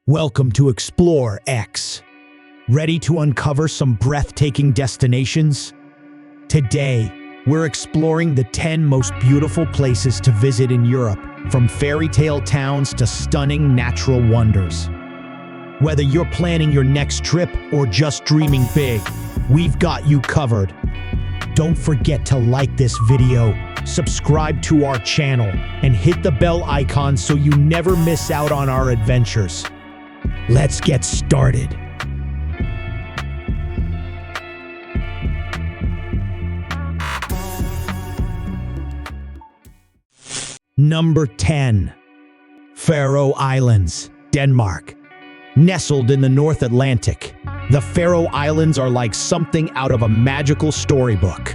Welcome to Explore X. Ready to uncover some breathtaking destinations? Today, we're exploring the 10 most beautiful places to visit in Europe, from fairy tale towns to stunning natural wonders. Whether you're planning your next trip or just dreaming big, we've got you covered. Don't forget to like this video, subscribe to our channel, and hit the bell icon so you never miss out on our adventures. Let's get started. Number 10. Faroe Islands, Denmark. Nestled in the North Atlantic, the Faroe Islands are like something out of a magical storybook.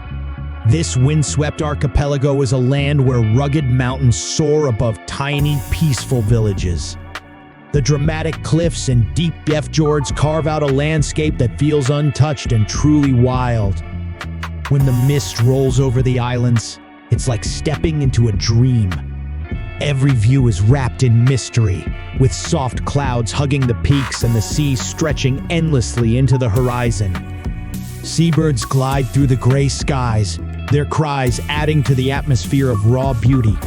This windswept archipelago is a land where rugged mountains soar above tiny, peaceful villages. The dramatic cliffs and deep fjords carve out a landscape that feels untouched and truly wild. When the mist rolls over the islands, it's like stepping into a dream. Every view is wrapped in mystery, with soft clouds hugging the peaks and the sea stretching endlessly into the horizon. Seabirds glide through the gray skies, their cries adding to the atmosphere of raw beauty.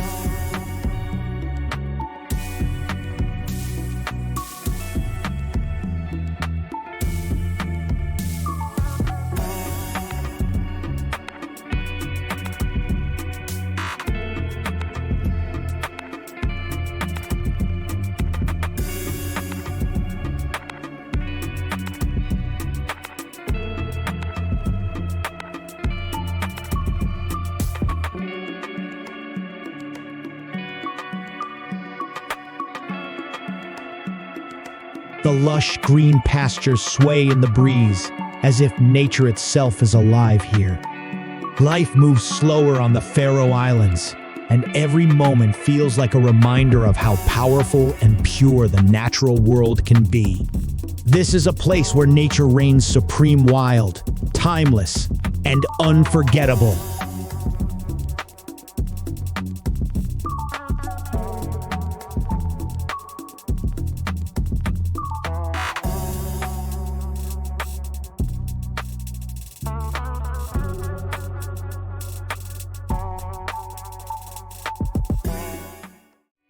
The lush green pastures sway in the breeze, as if nature itself is alive here. Life moves slower on the Faroe Islands, and every moment feels like a reminder of how powerful and pure the natural world can be. This is a place where nature reigns supreme, wild, timeless, and unforgettable.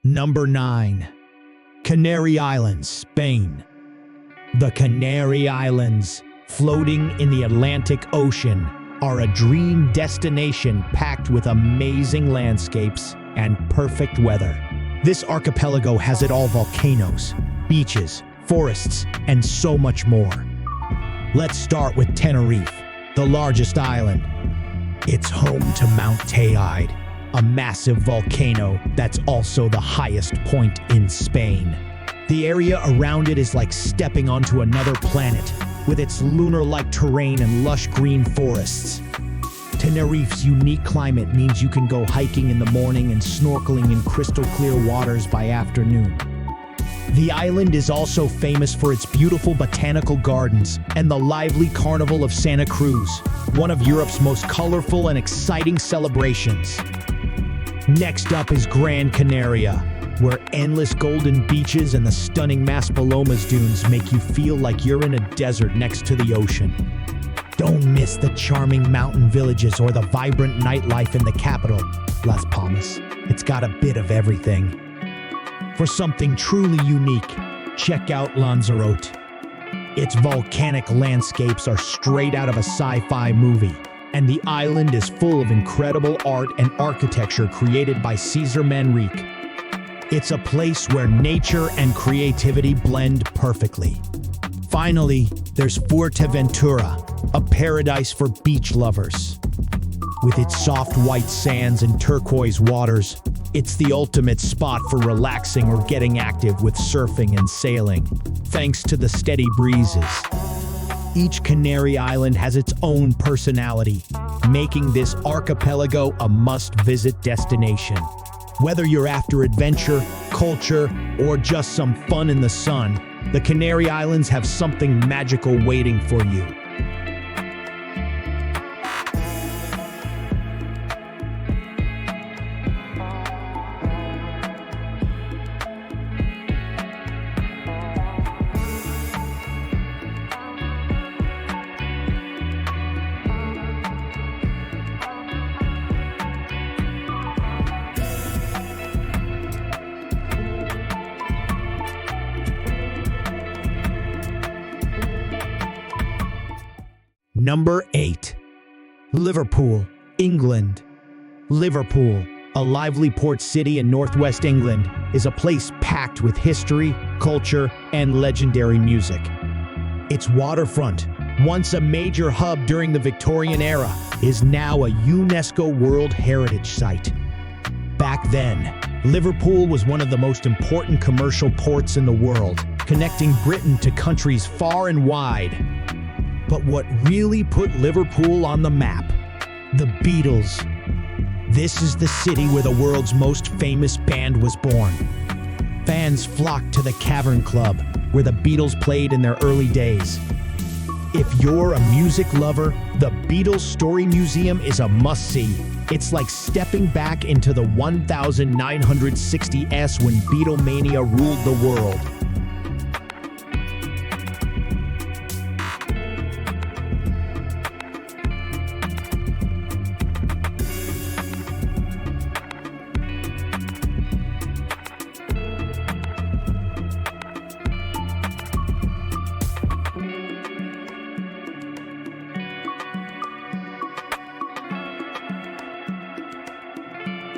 Number 9. Canary Islands, Spain. The Canary Islands, floating in the Atlantic Ocean, are a dream destination packed with amazing landscapes and perfect weather. This archipelago has it all: volcanoes, beaches, forests, and so much more. Let's start with Tenerife, the largest island. It's home to Mount Teide, a massive volcano that's also the highest point in Spain. The area around it is like stepping onto another planet, with its lunar-like terrain and lush green forests. Tenerife's unique climate means you can go hiking in the morning and snorkeling in crystal-clear waters by afternoon. The island is also famous for its beautiful botanical gardens and the lively Carnival of Santa Cruz, one of Europe's most colorful and exciting celebrations. Next up is Gran Canaria, where endless golden beaches and the stunning Maspalomas dunes make you feel like you're in a desert next to the ocean. Don't miss the charming mountain villages or the vibrant nightlife in the capital, Las Palmas. It's got a bit of everything. For something truly unique, check out Lanzarote. Its volcanic landscapes are straight out of a sci-fi movie, and the island is full of incredible art and architecture created by Cesar Manrique. It's a place where nature and creativity blend perfectly. Finally, there's Fuerteventura, a paradise for beach lovers. With its soft white sands and turquoise waters, it's the ultimate spot for relaxing or getting active with surfing and sailing, thanks to the steady breezes. Each Canary Island has its own personality, making this archipelago a must-visit destination. Whether you're after adventure, culture, or just some fun in the sun, the Canary Islands have something magical waiting for you. Number 8. Liverpool, England. Liverpool, a lively port city in northwest England, is a place packed with history, culture, and legendary music. Its waterfront, once a major hub during the Victorian era, is now a UNESCO World Heritage Site. Back then, Liverpool was one of the most important commercial ports in the world, connecting Britain to countries far and wide. But what really put Liverpool on the map? The Beatles. This is the city where the world's most famous band was born. Fans flocked to the Cavern Club, where the Beatles played in their early days. If you're a music lover, the Beatles Story Museum is a must-see. It's like stepping back into the 1960s when Beatlemania ruled the world.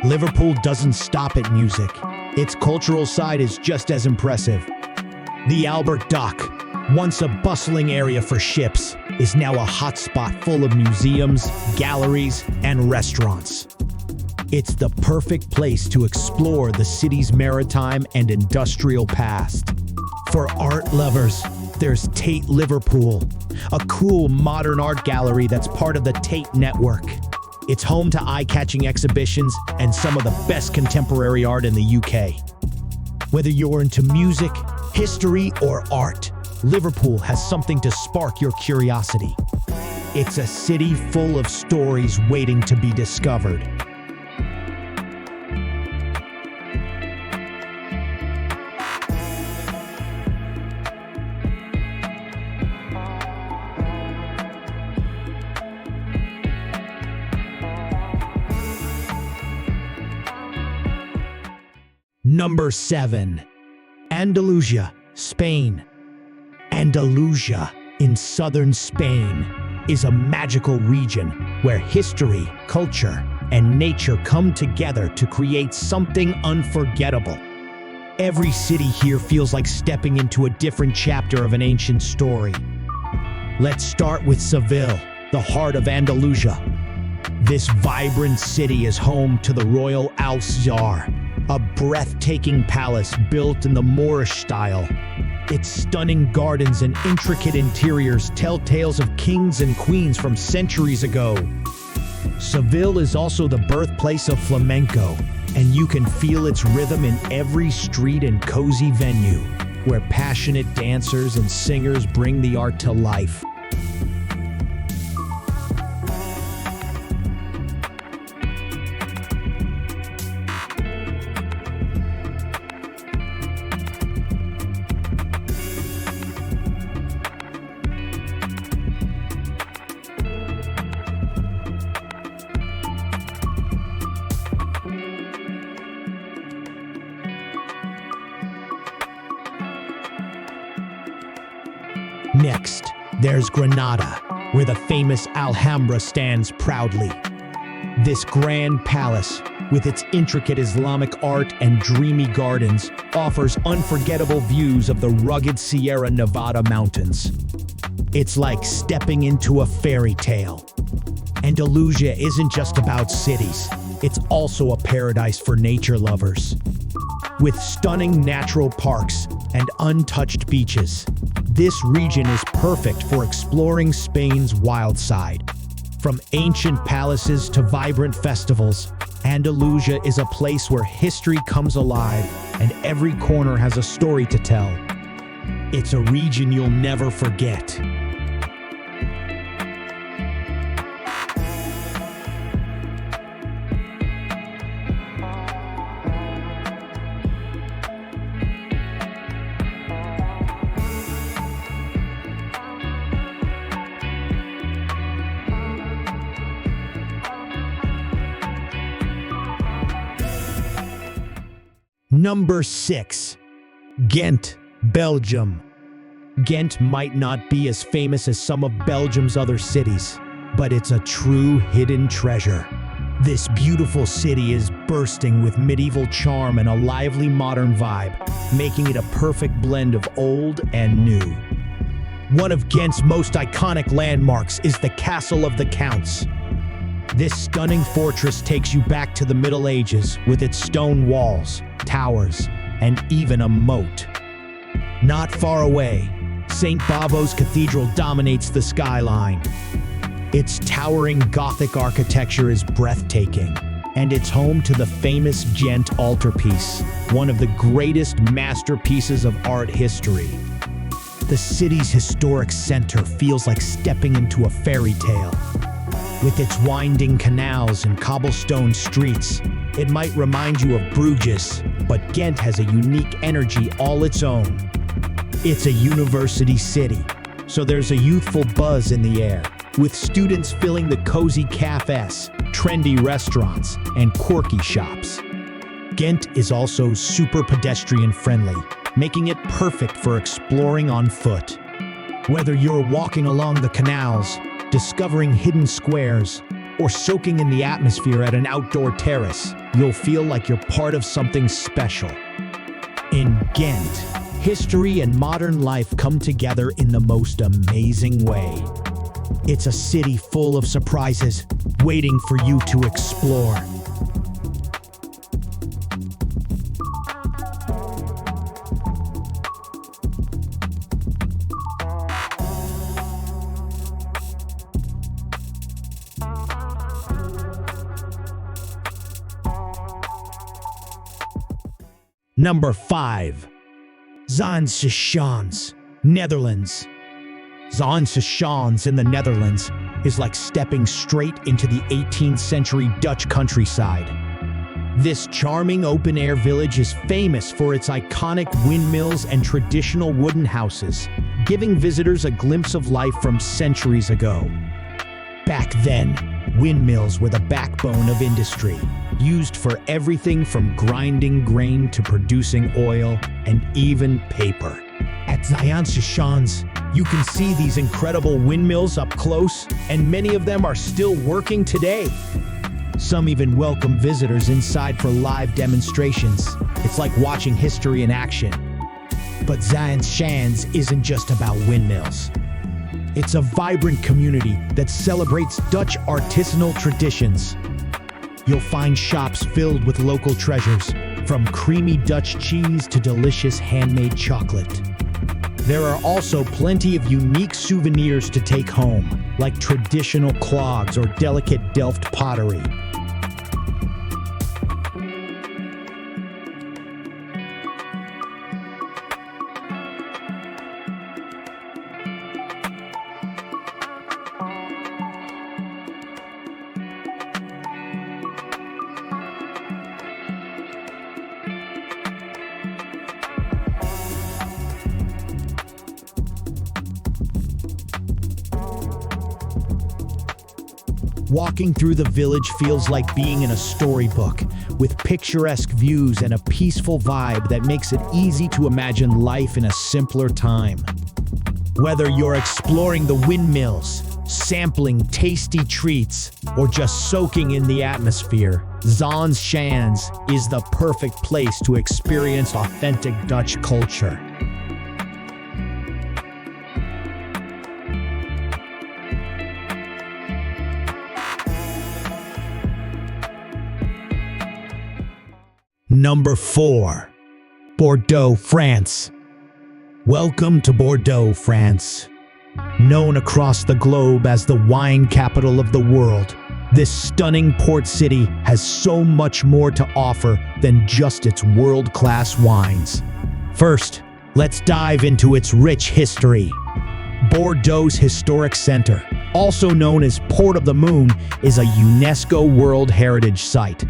Liverpool doesn't stop at music. Its cultural side is just as impressive. The Albert Dock, once a bustling area for ships, is now a hotspot full of museums, galleries, and restaurants. It's the perfect place to explore the city's maritime and industrial past. For art lovers, there's Tate Liverpool, a cool modern art gallery that's part of the Tate Network. It's home to eye-catching exhibitions and some of the best contemporary art in the UK. Whether you're into music, history, or art, Liverpool has something to spark your curiosity. It's a city full of stories waiting to be discovered. Number 7. Andalusia, Spain. Andalusia, in southern Spain, is a magical region where history, culture, and nature come together to create something unforgettable. Every city here feels like stepping into a different chapter of an ancient story. Let's start with Seville, the heart of Andalusia. This vibrant city is home to the Royal Alcazar, a breathtaking palace built in the Moorish style. Its stunning gardens and intricate interiors tell tales of kings and queens from centuries ago. Seville is also the birthplace of flamenco, and you can feel its rhythm in every street and cozy venue, where passionate dancers and singers bring the art to life. Next, there's Granada, where the famous Alhambra stands proudly. This grand palace, with its intricate Islamic art and dreamy gardens, offers unforgettable views of the rugged Sierra Nevada mountains. It's like stepping into a fairy tale. Andalusia isn't just about cities, it's also a paradise for nature lovers. With stunning natural parks and untouched beaches, this region is perfect for exploring Spain's wild side. From ancient palaces to vibrant festivals, Andalusia is a place where history comes alive and every corner has a story to tell. It's a region you'll never forget. Number 6. Ghent, Belgium. Ghent might not be as famous as some of Belgium's other cities, but it's a true hidden treasure. This beautiful city is bursting with medieval charm and a lively modern vibe, making it a perfect blend of old and new. One of Ghent's most iconic landmarks is the Castle of the Counts. This stunning fortress takes you back to the Middle Ages with its stone walls, towers, and even a moat. Not far away, St. Bavo's Cathedral dominates the skyline. Its towering Gothic architecture is breathtaking, and it's home to the famous Gent altarpiece, one of the greatest masterpieces of art history. The city's historic center feels like stepping into a fairy tale. With its winding canals and cobblestone streets, it might remind you of Bruges, but Ghent has a unique energy all its own. It's a university city, so there's a youthful buzz in the air, with students filling the cozy cafes, trendy restaurants, and quirky shops. Ghent is also super pedestrian-friendly, making it perfect for exploring on foot. Whether you're walking along the canals, discovering hidden squares, or soaking in the atmosphere at an outdoor terrace, you'll feel like you're part of something special. In Ghent, history and modern life come together in the most amazing way. It's a city full of surprises, waiting for you to explore. Number 5. Zaanse Schans, Netherlands. Zaanse Schans in the Netherlands is like stepping straight into the 18th century Dutch countryside. This charming open-air village is famous for its iconic windmills and traditional wooden houses, giving visitors a glimpse of life from centuries ago. Back then, windmills were the backbone of industry, used for everything from grinding grain to producing oil and even paper. At Zaanse Schans, you can see these incredible windmills up close, and many of them are still working today. Some even welcome visitors inside for live demonstrations. It's like watching history in action. But Zaanse Schans isn't just about windmills. It's a vibrant community that celebrates Dutch artisanal traditions. You'll find shops filled with local treasures, from creamy Dutch cheese to delicious handmade chocolate. There are also plenty of unique souvenirs to take home, like traditional clogs or delicate Delft pottery. Walking through the village feels like being in a storybook, with picturesque views and a peaceful vibe that makes it easy to imagine life in a simpler time. Whether you're exploring the windmills, sampling tasty treats, or just soaking in the atmosphere, Zans Schans is the perfect place to experience authentic Dutch culture. Number 4. Bordeaux, France. Welcome to Bordeaux, France. Known across the globe as the wine capital of the world, this stunning port city has so much more to offer than just its world-class wines. First, Let's dive into its rich history. Bordeaux's historic center, also known as Port of the Moon, is a UNESCO World Heritage Site.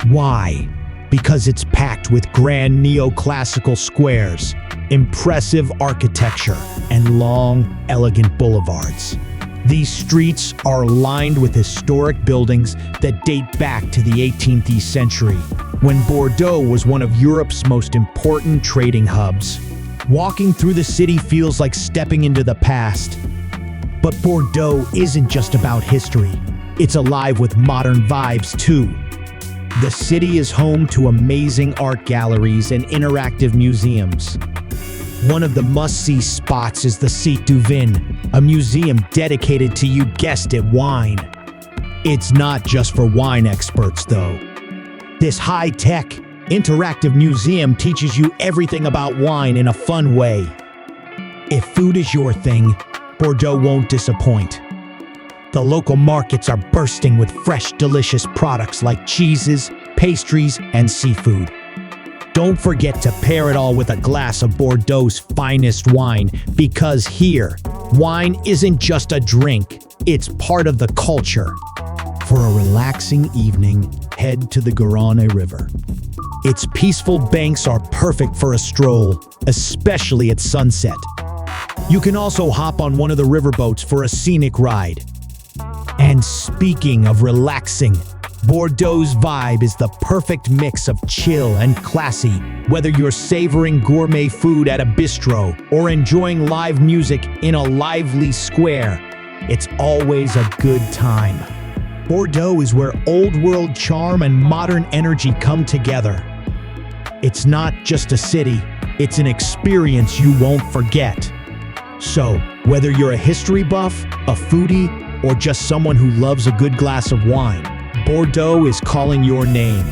Why? Because it's packed with grand neoclassical squares, impressive architecture, and long, elegant boulevards. These streets are lined with historic buildings that date back to the 18th century, when Bordeaux was one of Europe's most important trading hubs. Walking through the city feels like stepping into the past. But Bordeaux isn't just about history. It's alive with modern vibes too. The city is home to amazing art galleries and interactive museums. One of the must-see spots is the Site du Vin, a museum dedicated to, you guessed it, wine. It's not just for wine experts, though. This high-tech, interactive museum teaches you everything about wine in a fun way. If food is your thing, Bordeaux won't disappoint. The local markets are bursting with fresh, delicious products like cheeses, pastries, and seafood. Don't forget to pair it all with a glass of Bordeaux's finest wine, because here, wine isn't just a drink, it's part of the culture. For a relaxing evening, head to the Garonne River. Its peaceful banks are perfect for a stroll, especially at sunset. You can also hop on one of the riverboats for a scenic ride. And speaking of relaxing, Bordeaux's vibe is the perfect mix of chill and classy, whether you're savoring gourmet food at a bistro or enjoying live music in a lively square. It's always a good time. Bordeaux is where old-world charm and modern energy come together. It's not just a city, it's an experience you won't forget. So, whether you're a history buff, a foodie, or just someone who loves a good glass of wine, Bordeaux is calling your name.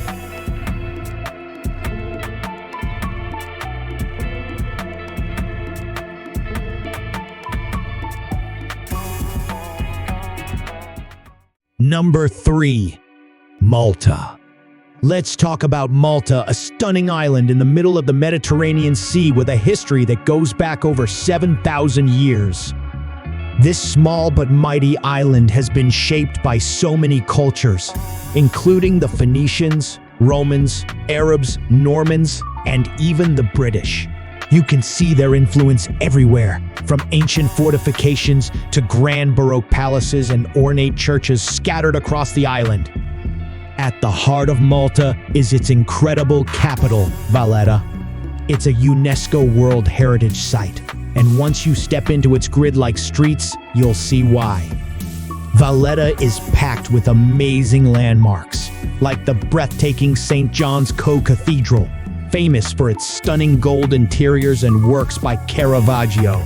Number 3. Malta. Let's talk about Malta, a stunning island in the middle of the Mediterranean Sea with a history that goes back over 7,000 years. This small but mighty island has been shaped by so many cultures, including the Phoenicians, Romans, Arabs, Normans, and even the British. You can see their influence everywhere, from ancient fortifications to grand Baroque palaces and ornate churches scattered across the island. At the heart of Malta is its incredible capital, Valletta. It's a UNESCO World Heritage Site, and once you step into its grid-like streets, you'll see why. Valletta is packed with amazing landmarks, like the breathtaking St. John's Cathedral, famous for its stunning gold interiors and works by Caravaggio.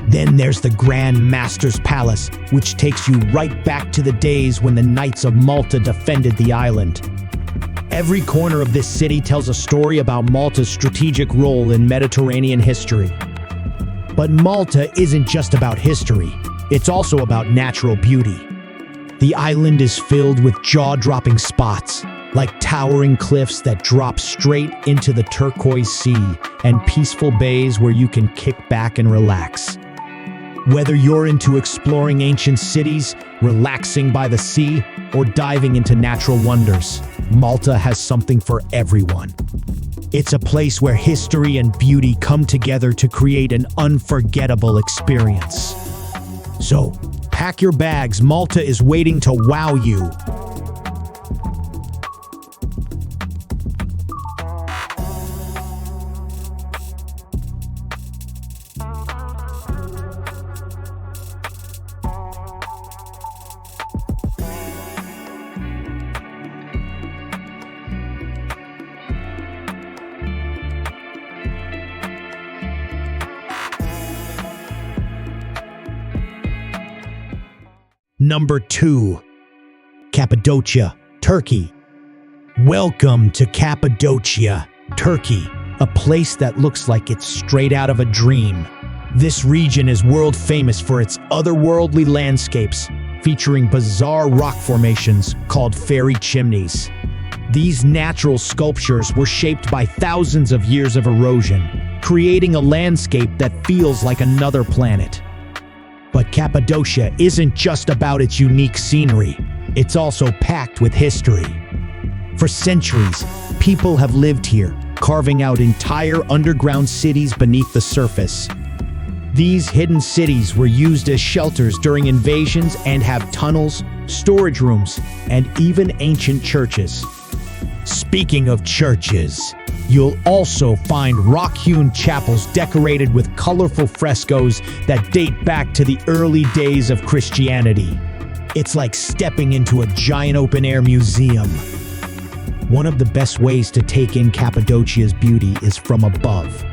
Then there's the Grand Master's Palace, which takes you right back to the days when the Knights of Malta defended the island. Every corner of this city tells a story about Malta's strategic role in Mediterranean history. But Malta isn't just about history, it's also about natural beauty. The island is filled with jaw-dropping spots, like towering cliffs that drop straight into the turquoise sea and peaceful bays where you can kick back and relax. Whether you're into exploring ancient cities, relaxing by the sea, or diving into natural wonders, Malta has something for everyone. It's a place where history and beauty come together to create an unforgettable experience. So, pack your bags, Malta is waiting to wow you. Number 2. Cappadocia, Turkey. Welcome to Cappadocia, Turkey, a place that looks like it's straight out of a dream. This region is world famous for its otherworldly landscapes, featuring bizarre rock formations called fairy chimneys. These natural sculptures were shaped by thousands of years of erosion, creating a landscape that feels like another planet. But Cappadocia isn't just about its unique scenery, it's also packed with history. For centuries, people have lived here, carving out entire underground cities beneath the surface. These hidden cities were used as shelters during invasions and have tunnels, storage rooms, and even ancient churches. Speaking of churches, you'll also find rock-hewn chapels decorated with colorful frescoes that date back to the early days of Christianity. It's like stepping into a giant open-air museum. One of the best ways to take in Cappadocia's beauty is from above.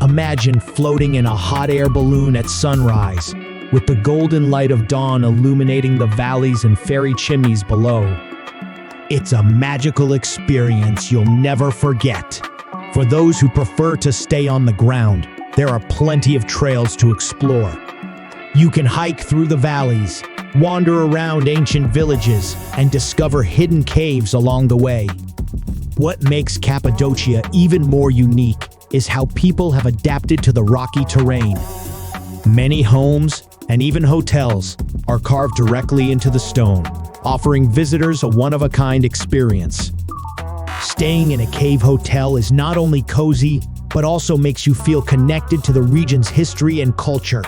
Imagine floating in a hot air balloon at sunrise, with the golden light of dawn illuminating the valleys and fairy chimneys below. It's a magical experience you'll never forget. For those who prefer to stay on the ground, there are plenty of trails to explore. You can hike through the valleys, wander around ancient villages, and discover hidden caves along the way. What makes Cappadocia even more unique is how people have adapted to the rocky terrain. Many homes, and even hotels, are carved directly into the stone, offering visitors a one-of-a-kind experience. Staying in a cave hotel is not only cozy, but also makes you feel connected to the region's history and culture.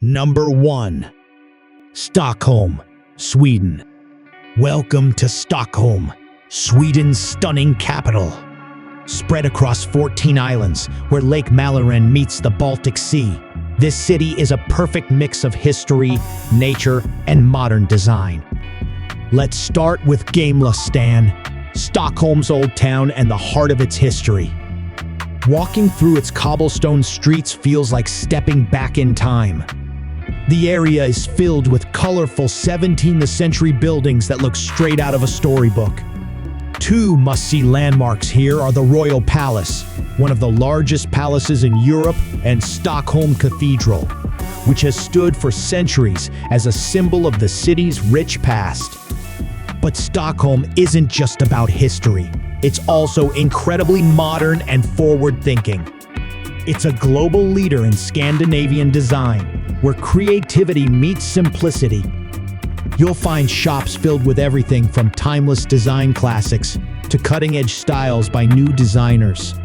Number 1. Stockholm, Sweden. Welcome to Stockholm, Sweden's stunning capital. Spread across 14 islands, where Lake Mälaren meets the Baltic Sea, this city is a perfect mix of history, nature, and modern design. Let's start with Gamla stan, Stockholm's old town and the heart of its history. Walking through its cobblestone streets feels like stepping back in time. The area is filled with colorful 17th century buildings that look straight out of a storybook. Two must-see landmarks here are the Royal Palace, one of the largest palaces in Europe, and Stockholm Cathedral, which has stood for centuries as a symbol of the city's rich past. But Stockholm isn't just about history. It's also incredibly modern and forward-thinking. It's a global leader in Scandinavian design, where creativity meets simplicity. You'll find shops filled with everything from timeless design classics to cutting-edge styles by new designers.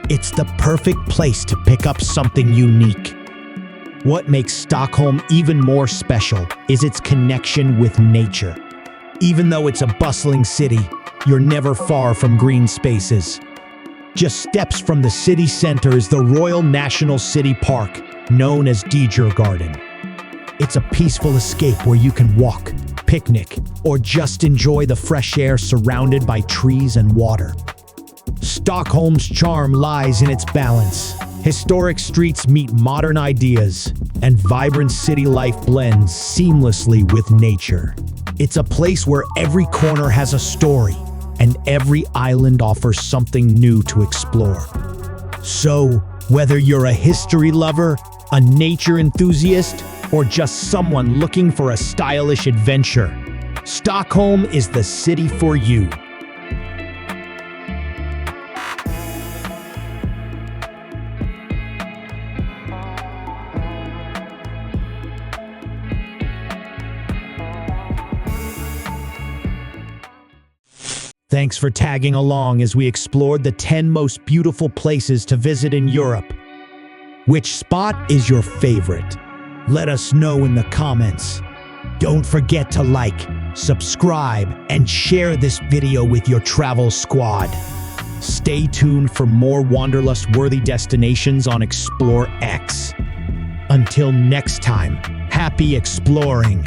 It's the perfect place to pick up something unique. What makes Stockholm even more special is its connection with nature. Even though it's a bustling city, you're never far from green spaces. Just steps from the city center is the Royal National City Park, known as Djurgården. It's a peaceful escape where you can walk, picnic, or just enjoy the fresh air surrounded by trees and water. Stockholm's charm lies in its balance. Historic streets meet modern ideas, and vibrant city life blends seamlessly with nature. It's a place where every corner has a story, and every island offers something new to explore. So, whether you're a history lover, a nature enthusiast, or just someone looking for a stylish adventure, Stockholm is the city for you. Thanks for tagging along as we explored the 10 most beautiful places to visit in Europe. Which spot is your favorite? Let us know in the comments. Don't forget to like, subscribe, and share this video with your travel squad. Stay tuned for more wanderlust-worthy destinations on Explore X. Until next time, happy exploring!